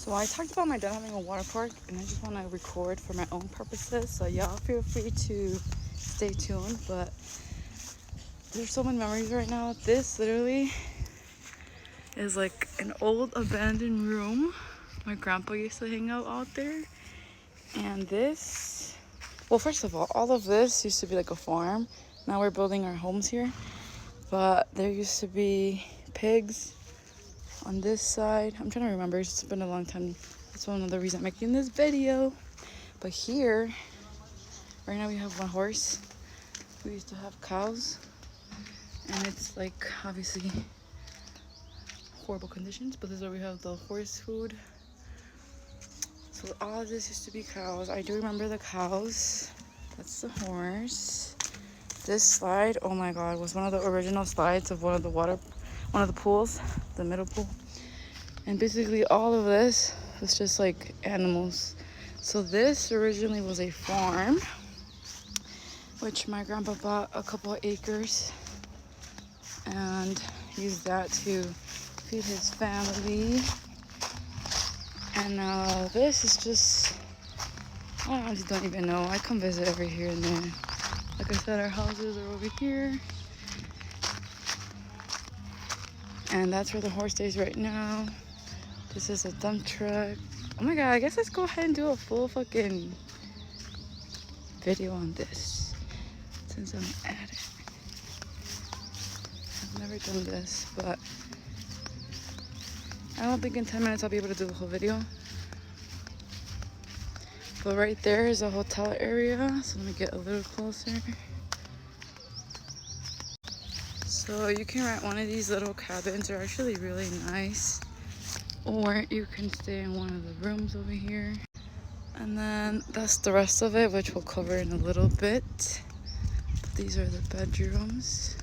So I talked about my dad having a water park, and I just want to record for my own purposes. So y'all feel free to stay tuned. But there's so many memories right now. This literally is like an old abandoned room. My grandpa used to hang out there. And this, well, first of all of this used to be like a farm. Now we're building our homes here. But there used to be pigs on this side. I'm trying to remember, it's been a long time. That's one of the reasons I'm making this video. But here, right now we have one horse. We used to have cows. And it's like, obviously, horrible conditions. But this is where we have the horse food. So all of this used to be cows. I do remember the cows. That's the horse. This slide, oh my god, was one of the original slides of one of the pools, the middle pool. And basically all of this was just like animals. So this originally was a farm, which my grandpa bought a couple of acres and used that to feed his family. And now this is just, I honestly don't even know. I come visit every here and there. Like I said, our houses are over here. And that's where the horse stays right now. This is a dump truck. Oh my god, I guess let's go ahead and do a full fucking video on this. Since I'm at it. I've never done this, but I don't think in 10 minutes I'll be able to do the whole video. But right there is a hotel area. So let me get a little closer. So you can rent one of these little cabins. They're actually really nice. Or you can stay in one of the rooms over here. And then that's the rest of it, which we'll cover in a little bit. But these are the bedrooms.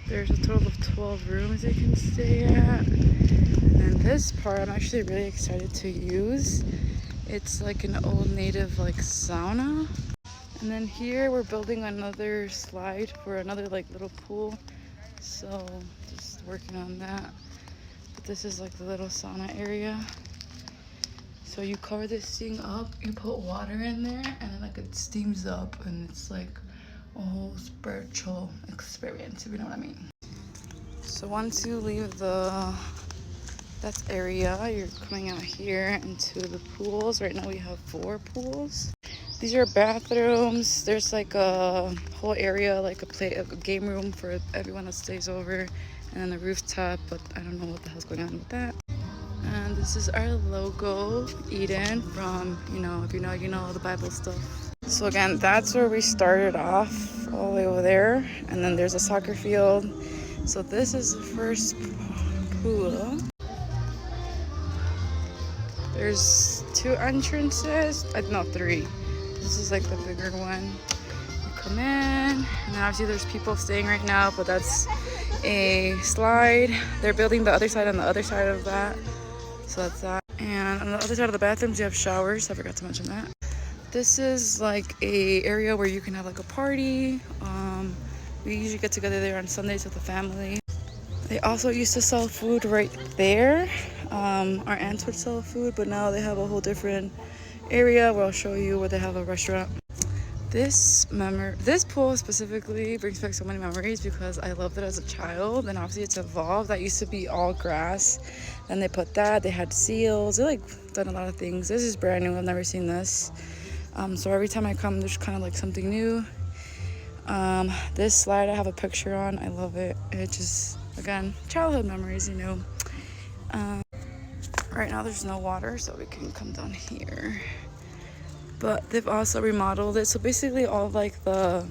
There's a total of 12 rooms you can stay at. And then this part I'm actually really excited to use. It's like an old native like sauna. And then here we're building another slide for another like little pool. So just working on that. But this is like the little sauna area. So you cover this thing up, you put water in there, and then like it steams up, and it's like a whole spiritual experience, if you know what I mean. So once you leave that area, you're coming out here into the pools. Right now we have 4 pools. These are bathrooms. There's like a whole area, like a game room for everyone that stays over, and then the rooftop, but I don't know what the hell's going on with that. And this is our logo, Eden, from, you know, if you know the Bible stuff. So again, that's where we started off, all the way over there. And then there's a soccer field. So this is the first pool. There's 2 entrances, no, 3. This is like the bigger one. You come in, and then obviously there's people staying right now, but that's a slide. They're building the other side on the other side of that. So that's that. And on the other side of the bathrooms, you have showers. I forgot to mention that. This is like a area where you can have like a party. We usually get together there on Sundays with the family. They also used to sell food right there. Our aunts would sell food, but now they have a whole different area where I'll show you where they have a restaurant. This pool specifically brings back so many memories because I loved it as a child, and obviously it's evolved. That used to be all grass. Then they put that, they had seals, they like done a lot of things. This is brand new, I've never seen this. So every time I come, there's kind of like something new. This slide I have a picture on, I love it. It just, again, childhood memories, you know. Right now there's no water, so we can come down here. But they've also remodeled it. So basically all like the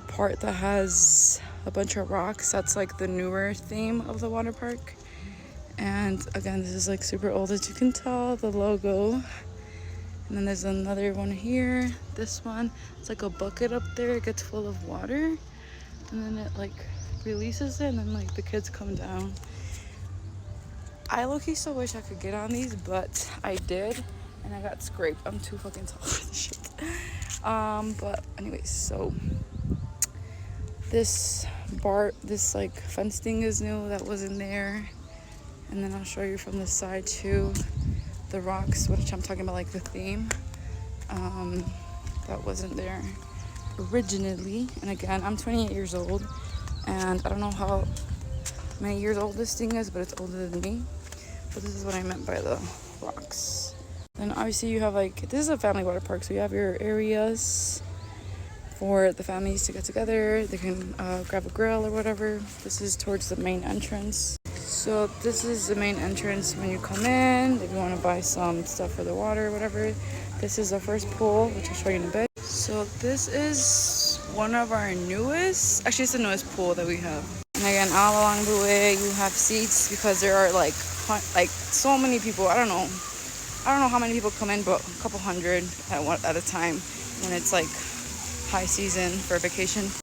part that has a bunch of rocks, that's like the newer theme of the water park. And again, this is like super old, as you can tell, the logo. And then there's another one here. This one, it's like a bucket up there. It gets full of water. And then it like releases it, and then like the kids come down. I low-key still wish I could get on these, but I did. And I got scraped. I'm too fucking tall for this shit. But anyways, so this like fence thing is new that wasn't there. And then I'll show you from this side too the rocks, which I'm talking about, like the theme. That wasn't there originally. And again, I'm 28 years old, and I don't know how many years old this thing is, but it's older than me. But this is what I meant by the rocks. Then obviously you have like, this is a family water park, so you have your areas for the families to get together. They can grab a grill or whatever. This is towards the main entrance. So this is the main entrance when you come in, if you want to buy some stuff for the water or whatever. This is the first pool, which I'll show you in a bit. So this is one of our newest, actually it's the newest pool that we have. And again, all along the way you have seats, because there are like so many people. I don't know how many people come in, but a couple hundred at a time when it's like high season for vacation.